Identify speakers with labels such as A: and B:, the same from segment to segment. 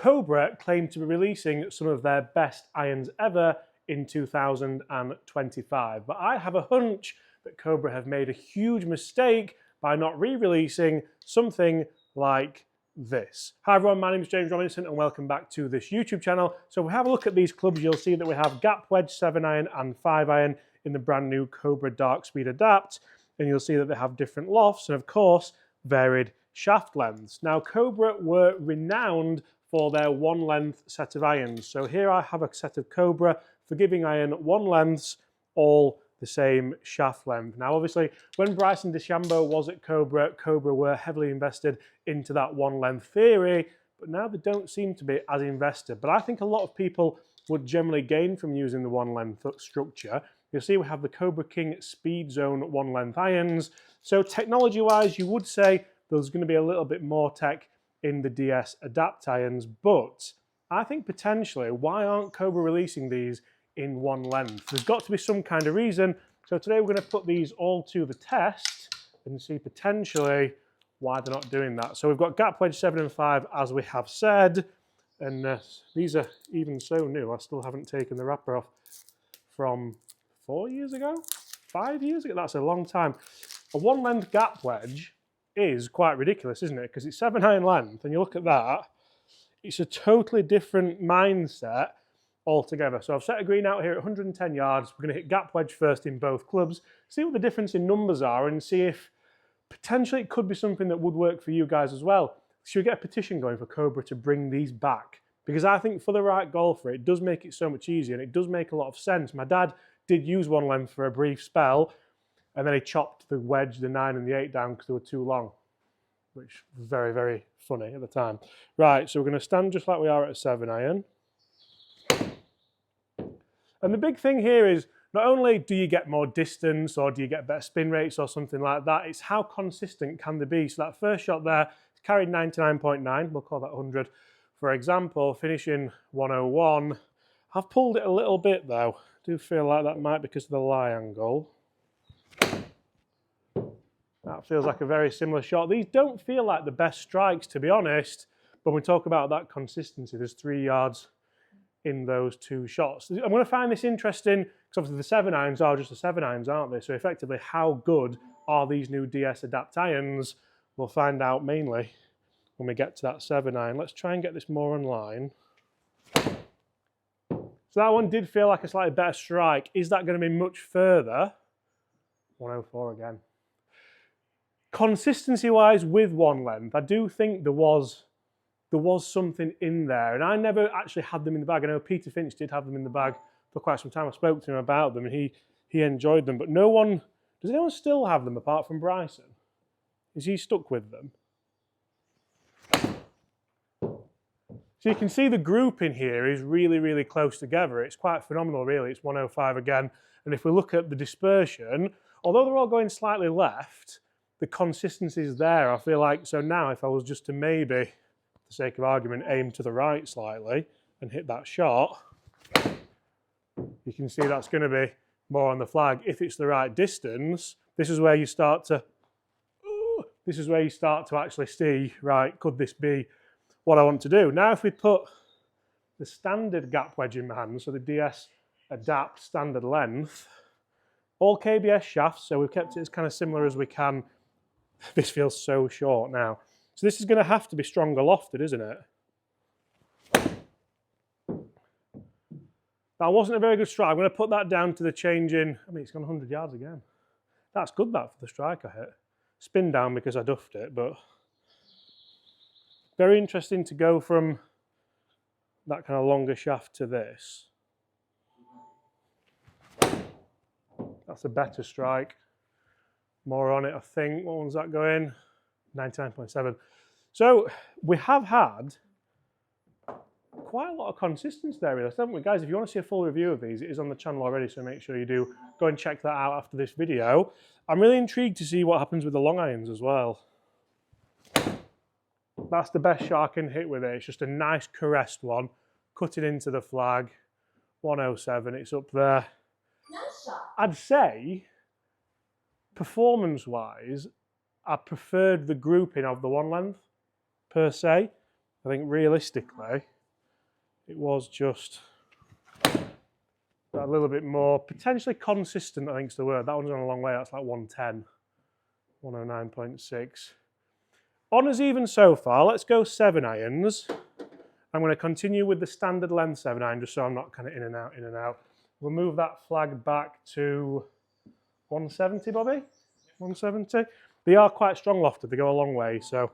A: Cobra claimed to be releasing some of their best irons ever in 2025, but I have a hunch that Cobra have made a huge mistake by not re-releasing something like this. Hi everyone, my name is James Robinson and welcome back to this YouTube channel. So if we have a look at these clubs, you'll see that we have gap wedge 7-iron and 5-iron in the brand new Cobra Dark Speed Adapt, and you'll see that they have different lofts and of course varied shaft lengths. Now Cobra were renowned for their one length set of irons. So here I have a set of Cobra forgiving iron one lengths, all the same shaft length. Now obviously when Bryson DeChambeau was at Cobra, Cobra were heavily invested into that one length theory, but now they don't seem to be as invested. But I think a lot of people would generally gain from using the one length structure. You'll see we have the Cobra King Speed Zone one length irons. So technology wise, you would say there's going to be a little bit more tech in the DS Adapt irons, but I think potentially, why aren't Cobra releasing these in one length? There's got to be some kind of reason. So today we're going to put these all to the test and see potentially why they're not doing that. So we've got gap wedge 7 and 5, as we have said, and these are even so new. I still haven't taken the wrapper off from 4 years ago, 5 years ago. That's a long time. A one length gap wedge is quite ridiculous, isn't it? Because it's 7-iron length, and you look at that, it's a totally different mindset altogether. So I've set a green out here at 110 yards. We're going to hit gap wedge first in both clubs, see what the difference in numbers are, and see if potentially it could be something that would work for you guys as well. Should we get a petition going for Cobra to bring these back? Because I think for the right golfer, it does make it so much easier, and it does make a lot of sense. My dad did use one length for a brief spell, and then he chopped the wedge, the 9 and the 8 down because they were too long, which was very, very funny at the time. Right, so we're going to stand just like we are at a 7-iron. And the big thing here is, not only do you get more distance or do you get better spin rates or something like that, it's how consistent can they be. So that first shot there carried 99.9, we'll call that 100. For example, finishing 101. I've pulled it a little bit though. I do feel like that might be because of the lie angle. That feels like a very similar shot. These don't feel like the best strikes, to be honest. When we talk about that consistency, there's 3 yards in those two shots. I'm going to find this interesting because obviously the 7-irons are just the 7-irons, aren't they? So effectively, how good are these new DS Adapt irons? We'll find out mainly when we get to that 7-iron. Let's try and get this more online. So that one did feel like a slightly better strike. Is that going to be much further? 104 again. Consistency-wise with one length, I do think there was something in there, and I never actually had them in the bag. I know Peter Finch did have them in the bag for quite some time. I spoke to him about them, and he enjoyed them, but no one, does anyone still have them apart from Bryson? Is he stuck with them? So you can see the group in here is really, really close together. It's quite phenomenal, really. It's 105 again, and if we look at the dispersion, although they're all going slightly left, the consistency is there. I feel like, so now if I was just to maybe, for the sake of argument, aim to the right slightly and hit that shot, you can see that's going to be more on the flag. If it's the right distance, this is where you start to actually see, right, could this be what I want to do? Now if we put the standard gap wedge in my hand, so the DS Adapt standard length, all KBS shafts, so we've kept it as kind of similar as we can. This feels so short now. So this is going to have to be stronger lofted, isn't it? That wasn't a very good strike. I'm going to put that down to the change in. I mean, it's gone 100 yards again. That's good, that, for the strike I hit. Spin down because I duffed it, but very interesting to go from that kind of longer shaft to this. That's a better strike. More on it, I think. What one's that going? 99.7. So we have had quite a lot of consistency there, really, haven't we? Guys, if you want to see a full review of these, it is on the channel already, so make sure you do go and check that out after this video. I'm really intrigued to see what happens with the long irons as well. That's the best shot I can hit with it. It's just a nice caressed one. Cut it into the flag. 107, it's up there. Nice shot. I'd say, performance-wise, I preferred the grouping of the one length, per se. I think realistically, it was just a little bit more, potentially consistent, I think is the word. That one's gone a long way, that's like 110, 109.6. Honours even so far, let's go 7 irons. I'm going to continue with the standard length 7 iron, just so I'm not kind of in and out, in and out. We'll move that flag back to 170, Bobby? 170? They are quite strong lofted, they go a long way, so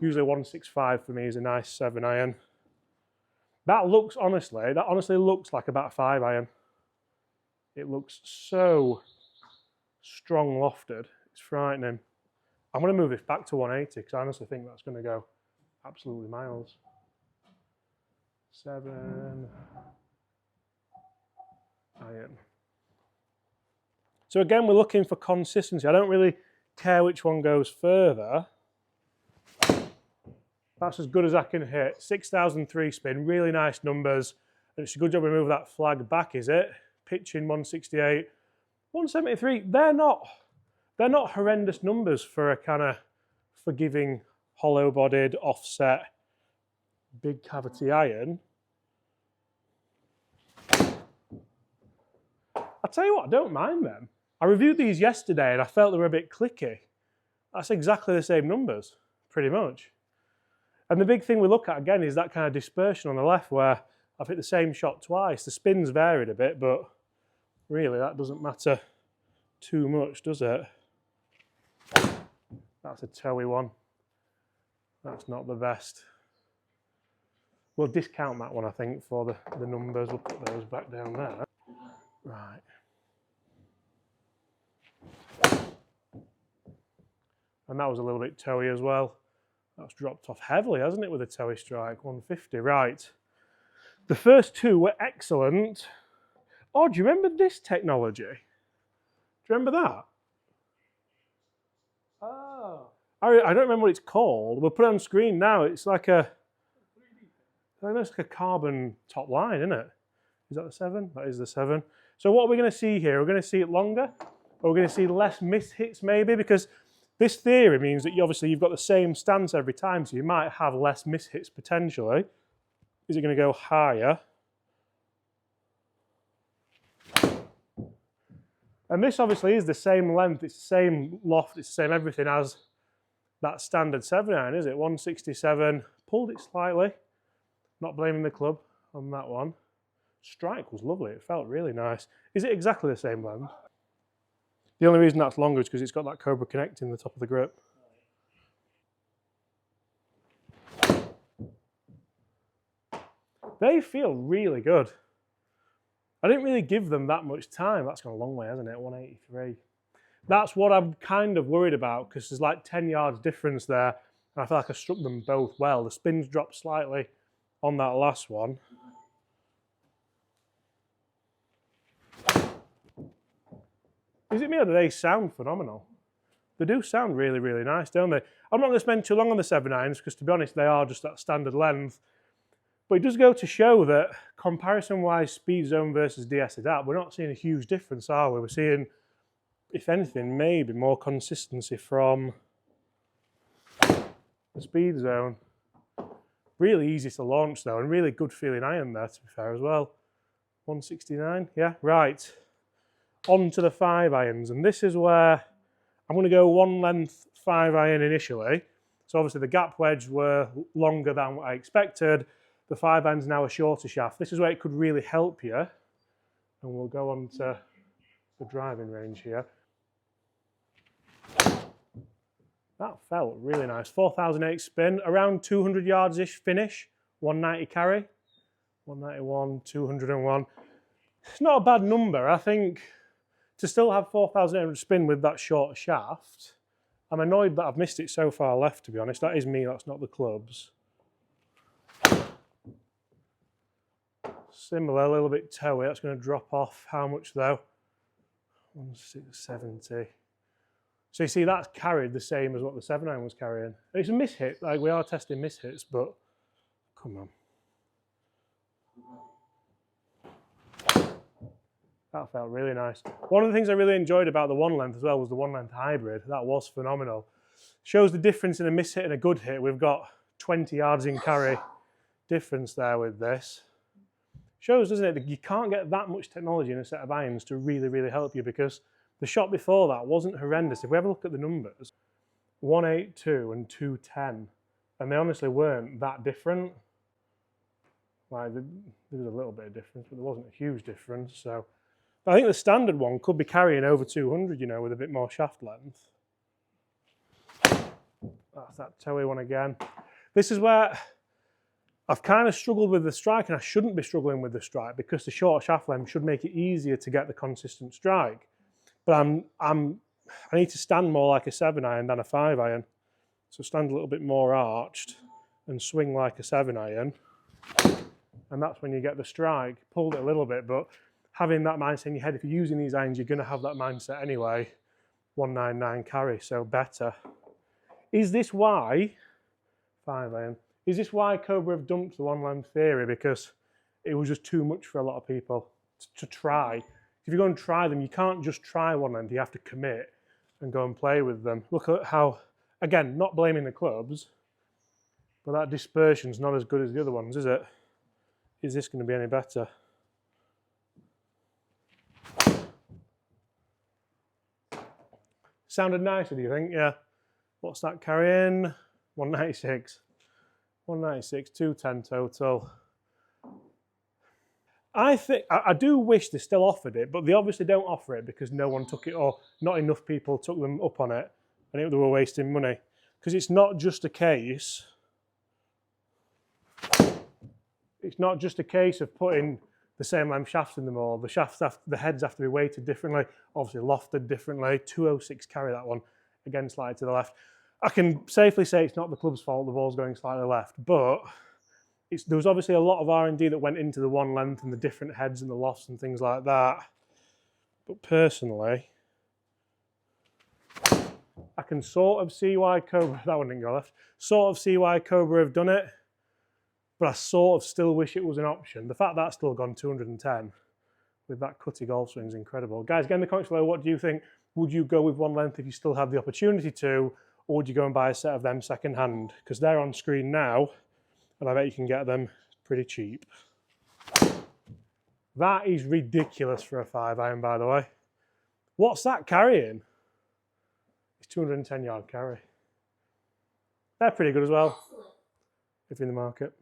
A: usually 165 for me is a nice 7 iron. That looks, honestly, that honestly looks like about a 5 iron. It looks so strong lofted, it's frightening. I'm going to move this back to 180 because I honestly think that's going to go absolutely miles. 7 iron. So again, we're looking for consistency. I don't really care which one goes further. That's as good as I can hit. 6,003 spin, really nice numbers. And it's a good job we move that flag back, is it? Pitching 168, 173. They're not horrendous numbers for a kind of forgiving, hollow-bodied, offset, big cavity iron. I'll tell you what, I don't mind them. I reviewed these yesterday and I felt they were a bit clicky. That's exactly the same numbers, pretty much. And the big thing we look at again is that kind of dispersion on the left where I've hit the same shot twice. The spin's varied a bit, but really that doesn't matter too much, does it? That's a toey one. That's not the best. We'll discount that one, I think, for the numbers. We'll put those back down there. Right. And that was a little bit toey as well. That's dropped off heavily, hasn't it, with a toey strike? 150, right. The first two were excellent. Oh, do you remember this technology? Do you remember that? Oh. I don't remember what it's called. We'll put it on screen now. It's like a, I think it's like a carbon top line, isn't it? Is that the 7? That is the 7. So what are we going to see here? We're going to see it longer, or we're going to see less miss hits maybe, because this theory means that you've got the same stance every time, so you might have less miss hits potentially. Is it going to go higher? And this obviously is the same length, it's the same loft, it's the same everything as that standard 7 iron, is it? 167, pulled it slightly, not blaming the club on that one. Strike was lovely, it felt really nice. Is it exactly the same length? The only reason that's longer is because it's got that Cobra Connect in the top of the grip. They feel really good. I didn't really give them that much time. That's gone a long way, hasn't it? 183. That's what I'm kind of worried about, because there's like 10 yards difference there, and I feel like I struck them both well. The spins dropped slightly on that last one. Is it me or do they sound phenomenal? They do sound really, really nice, don't they? I'm not going to spend too long on the 7 irons because, to be honest, they are just that standard length. But it does go to show that, comparison-wise, speed zone versus DS adapt, we're not seeing a huge difference, are we? We're seeing, if anything, maybe more consistency from the speed zone. Really easy to launch, though, and really good feeling iron there, to be fair, as well. 169, yeah, right. On to the 5 irons, and this is where I'm going to go 1 length 5 iron initially. So obviously the gap wedge were longer than what I expected. The 5 iron's now a shorter shaft. This is where it could really help you. And we'll go on to the driving range here. That felt really nice. 4,008 spin, around 200 yards-ish finish. 190 carry. 191, 201. It's not a bad number. I think to still have 4,800 spin with that short shaft, I'm annoyed that I've missed it so far left, to be honest. That is me, that's not the clubs. Similar, a little bit toey. That's going to drop off. How much though? 1,670. So you see, that's carried the same as what the 7 iron was carrying. It's a miss hit. Like, we are testing miss hits, but come on. That felt really nice. One of the things I really enjoyed about the 1 length as well was the 1 length hybrid. That was phenomenal. Shows the difference in a miss hit and a good hit. We've got 20 yards in carry difference there with this. Shows, doesn't it, that you can't get that much technology in a set of irons to really, really help you, because the shot before that wasn't horrendous. If we have a look at the numbers, 182 and 210, and they honestly weren't that different. Like, there was a little bit of difference, but there wasn't a huge difference. So I think the standard one could be carrying over 200, you know, with a bit more shaft length. That's that toey one again. This is where I've kind of struggled with the strike, and I shouldn't be struggling with the strike, because the short shaft length should make it easier to get the consistent strike. But I need to stand more like a 7-iron than a 5-iron. So stand a little bit more arched and swing like a 7-iron. And that's when you get the strike. Pulled it a little bit, but having that mindset in your head, if you're using these irons, you're going to have that mindset anyway. 199 carry, so better. Is this why, 5-iron, is this why Cobra have dumped the one length theory? Because it was just too much for a lot of people to try. If you go and try them, you can't just try one length, you have to commit and go and play with them. Look at how, again, not blaming the clubs, but that dispersion's not as good as the other ones, is it? Is this going to be any better? Sounded nicer, do you think? Yeah. What's that carrying? 196. 196, 210 total. I do wish they still offered it, but they obviously don't offer it because no one took it, or not enough people took them up on it, and they were wasting money. Because it's not just a case. It's not just a case of putting the same length shafts in them all. The heads have to be weighted differently, obviously lofted differently. 206 carry that one, again slightly to the left. I can safely say it's not the club's fault the ball's going slightly left, but there was obviously a lot of R&D that went into the one length and the different heads and the lofts and things like that. But personally, I can sort of see why Cobra, that one didn't go left, sort of see why Cobra have done it, but I sort of still wish it was an option. The fact that's still gone 210 with that cutty golf swing is incredible. Guys, get in the comments below, what do you think? Would you go with one length if you still have the opportunity to, or would you go and buy a set of them second hand? Because they're on screen now, and I bet you can get them pretty cheap. That is ridiculous for a 5-iron, by the way. What's that carrying? It's 210 yard carry. They're pretty good as well, if you're in the market.